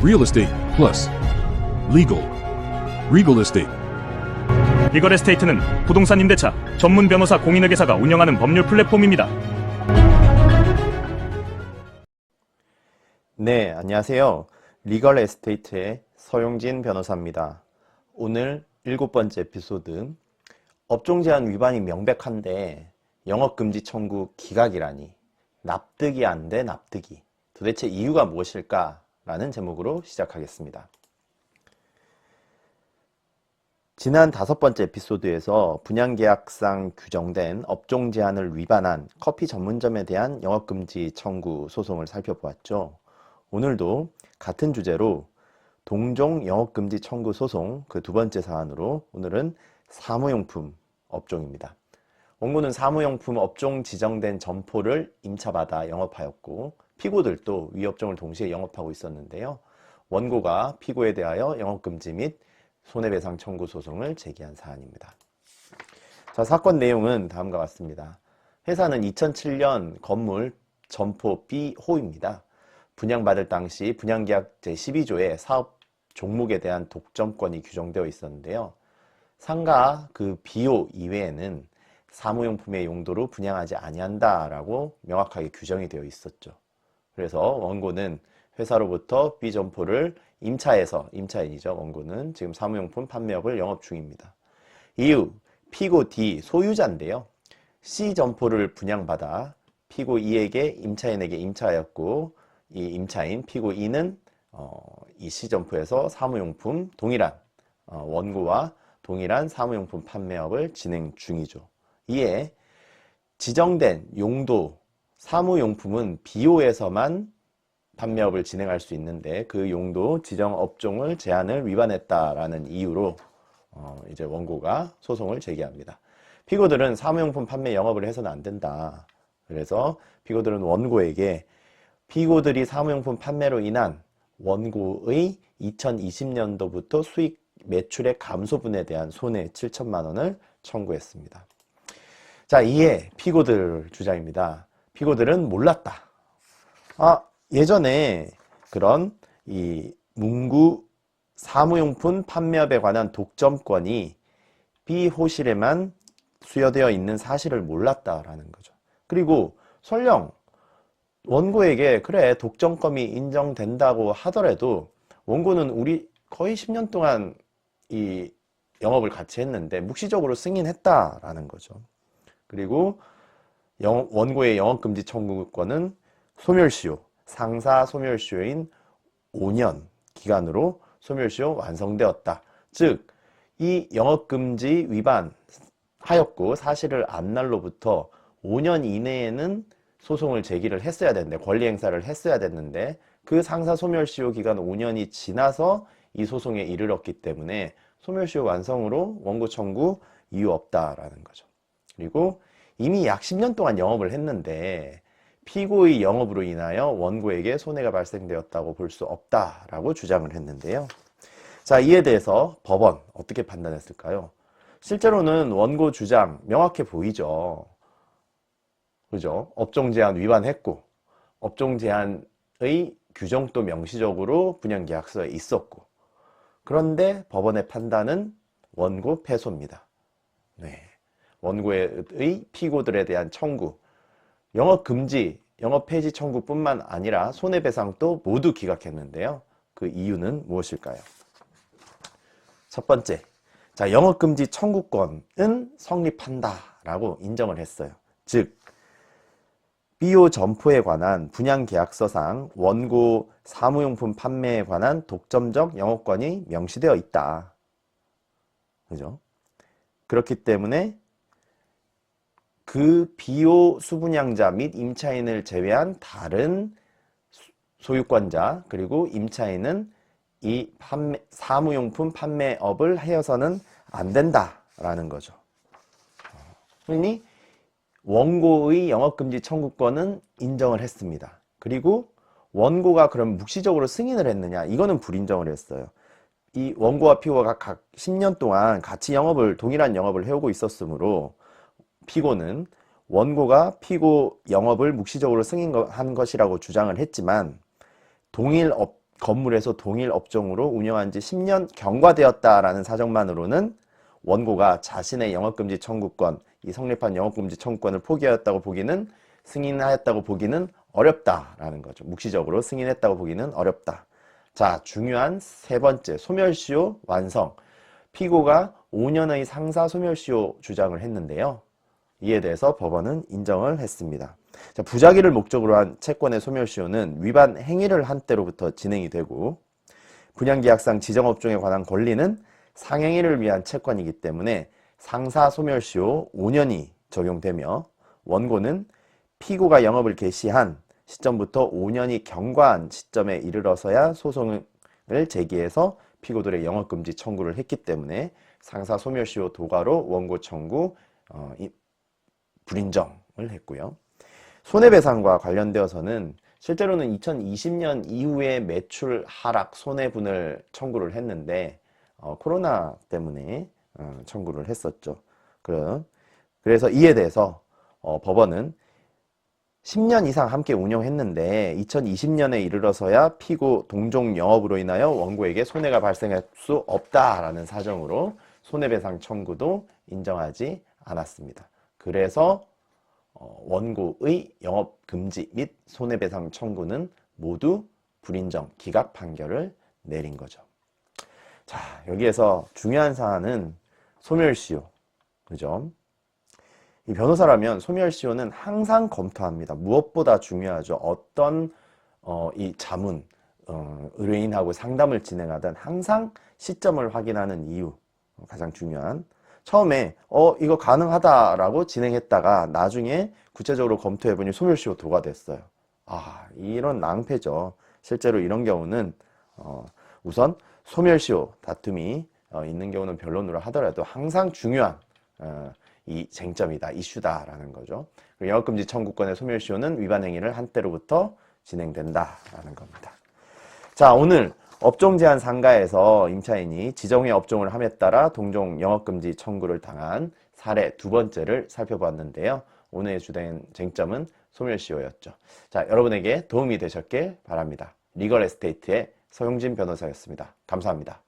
Real estate plus legal. Regal Estate. 리걸 에스테이트는 부동산 임대차 전문 변호사 공인회계사가 운영하는 법률 플랫폼입니다. 네, 안녕하세요. 리걸 에스테이트의 서용진 변호사입니다. 오늘 7번째 에피소드. 업종 제한 위반이 명백한데 영업금지 청구 기각이라니. 납득이 안 돼, 납득이. 도대체 이유가 무엇일까? 라는 제목으로 시작하겠습니다. 지난 5번째 에피소드에서 분양계약상 규정된 업종 제한을 위반한 커피 전문점에 대한 영업금지 청구 소송을 살펴보았죠. 오늘도 같은 주제로 동종 영업금지 청구 소송 그 2번째 사안으로 오늘은 사무용품 업종입니다. 원고는 사무용품 업종 지정된 점포를 임차받아 영업하였고 피고들도 위 업종을 동시에 영업하고 있었는데요. 원고가 피고에 대하여 영업금지 및 손해배상 청구 소송을 제기한 사안입니다. 자, 사건 내용은 다음과 같습니다. 회사는 2007년 건물 점포 B호입니다. 분양받을 당시 분양계약 제12조에 사업 종목에 대한 독점권이 규정되어 있었는데요. 상가 그 B호 이외에는 사무용품의 용도로 분양하지 아니한다라고 명확하게 규정이 되어 있었죠. 그래서 원고는 회사로부터 B 점포를 임차인이죠. 원고는 지금 사무용품 판매업을 영업 중입니다. 이후 피고 D 소유자인데요. C 점포를 분양받아 피고 E에게 임차인에게 임차하였고 이 임차인 피고 E는 이 C 점포에서 사무용품 동일한 원고와 동일한 사무용품 판매업을 진행 중이죠. 이에 지정된 용도 사무용품은 B호에서만 판매업을 진행할 수 있는데 그 용도 지정 업종을 제한을 위반했다라는 이유로 이제 원고가 소송을 제기합니다. 피고들은 사무용품 판매 영업을 해서는 안 된다. 그래서 피고들은 원고에게 피고들이 사무용품 판매로 인한 원고의 2020년도부터 수익 매출의 감소분에 대한 손해 7천만 원을 청구했습니다. 자, 이에 피고들 주장입니다. 피고들은 몰랐다. 예전에 그런 이 문구 사무용품 판매업에 관한 독점권이 B호실에만 수여되어 있는 사실을 몰랐다라는 거죠. 그리고 설령 원고에게 그래 독점권이 인정된다고 하더라도 원고는 우리 거의 10년 동안 이 영업을 같이 했는데 묵시적으로 승인했다라는 거죠. 그리고 원고의 영업금지 청구권은 소멸시효, 상사 소멸시효인 5년 기간으로 소멸시효 완성되었다. 즉, 이 영업금지 위반하였고 사실을 안 날로부터 5년 이내에는 소송을 제기를 했어야 되는데 권리 행사를 했어야 됐는데 그 상사 소멸시효 기간 5년이 지나서 이 소송에 이르렀기 때문에 소멸시효 완성으로 원고 청구 이유 없다라는 거죠. 그리고 이미 약 10년 동안 영업을 했는데 피고의 영업으로 인하여 원고에게 손해가 발생되었다고 볼 수 없다라고 주장을 했는데요. 자, 이에 대해서 법원 어떻게 판단했을까요? 실제로는 원고 주장 명확해 보이죠. 그죠? 업종 제한 위반했고 업종 제한의 규정도 명시적으로 분양계약서에 있었고 그런데 법원의 판단은 원고 패소입니다. 네. 원고의 피고들에 대한 청구 영업금지, 영업폐지 청구뿐만 아니라 손해배상도 모두 기각했는데요. 그 이유는 무엇일까요? 첫 번째, 자, 영업금지 청구권은 성립한다라고 인정을 했어요. 즉, B호 점포에 관한 분양계약서상 원고 사무용품 판매에 관한 독점적 영업권이 명시되어 있다. 그죠? 그렇기 때문에 그 B호 수분양자 및 임차인을 제외한 다른 소유권자 그리고 임차인은 이 사무용품 판매업을 하여서는 안 된다라는 거죠. 그러니 원고의 영업금지 청구권은 인정을 했습니다. 그리고 원고가 그럼 묵시적으로 승인을 했느냐? 이거는 불인정을 했어요. 이 원고와 피고가 각 10년 동안 같이 동일한 영업을 해오고 있었으므로 피고는 원고가 피고 영업을 묵시적으로 승인한 것이라고 주장을 했지만 동일 건물에서 동일 업종으로 운영한 지 10년 경과되었다라는 사정만으로는 원고가 자신의 영업금지 청구권, 이 성립한 영업금지 청구권을 포기하였다고 보기는, 승인하였다고 보기는 어렵다라는 거죠. 묵시적으로 승인했다고 보기는 어렵다. 자, 중요한 세 번째, 소멸시효 완성. 피고가 5년의 상사 소멸시효 주장을 했는데요. 이에 대해서 법원은 인정을 했습니다. 자, 부작위를 목적으로 한 채권의 소멸시효는 위반 행위를 한 때로부터 진행이 되고, 분양계약상 지정업종에 관한 권리는 상행위를 위한 채권이기 때문에 상사 소멸시효 5년이 적용되며, 원고는 피고가 영업을 개시한 시점부터 5년이 경과한 시점에 이르러서야 소송을 제기해서 피고들의 영업금지 청구를 했기 때문에 상사 소멸시효 도가로 원고 청구 불인정을 했고요. 손해배상과 관련되어서는 실제로는 2020년 이후에 매출 하락 손해분을 청구를 했는데 코로나 때문에 청구를 했었죠. 그래서 이에 대해서 법원은 10년 이상 함께 운영했는데 2020년에 이르러서야 피고 동종 영업으로 인하여 원고에게 손해가 발생할 수 없다라는 사정으로 손해배상 청구도 인정하지 않았습니다. 그래서 원고의 영업금지 및 손해배상 청구는 모두 불인정, 기각 판결을 내린 거죠. 자, 여기에서 중요한 사안은 소멸시효, 그죠? 이 변호사라면 소멸시효는 항상 검토합니다. 무엇보다 중요하죠. 어떤 이 자문, 의뢰인하고 상담을 진행하든 항상 시점을 확인하는 이유, 가장 중요한. 처음에 이거 가능하다라고 진행했다가 나중에 구체적으로 검토해보니 소멸시효 도가 됐어요. 이런 낭패죠. 실제로 이런 경우는 우선 소멸시효 다툼이 있는 경우는 변론으로 하더라도 항상 중요한 이 쟁점이다, 이슈다라는 거죠. 영업금지 청구권의 소멸시효는 위반 행위를 한 때로부터 진행된다라는 겁니다. 자, 오늘 업종 제한 상가에서 임차인이 지정의 업종을 함에 따라 동종 영업금지 청구를 당한 사례 두 번째를 살펴봤는데요. 오늘의 주된 쟁점은 소멸시효였죠. 자, 여러분에게 도움이 되셨길 바랍니다. 리걸 에스테이트의 서용진 변호사였습니다. 감사합니다.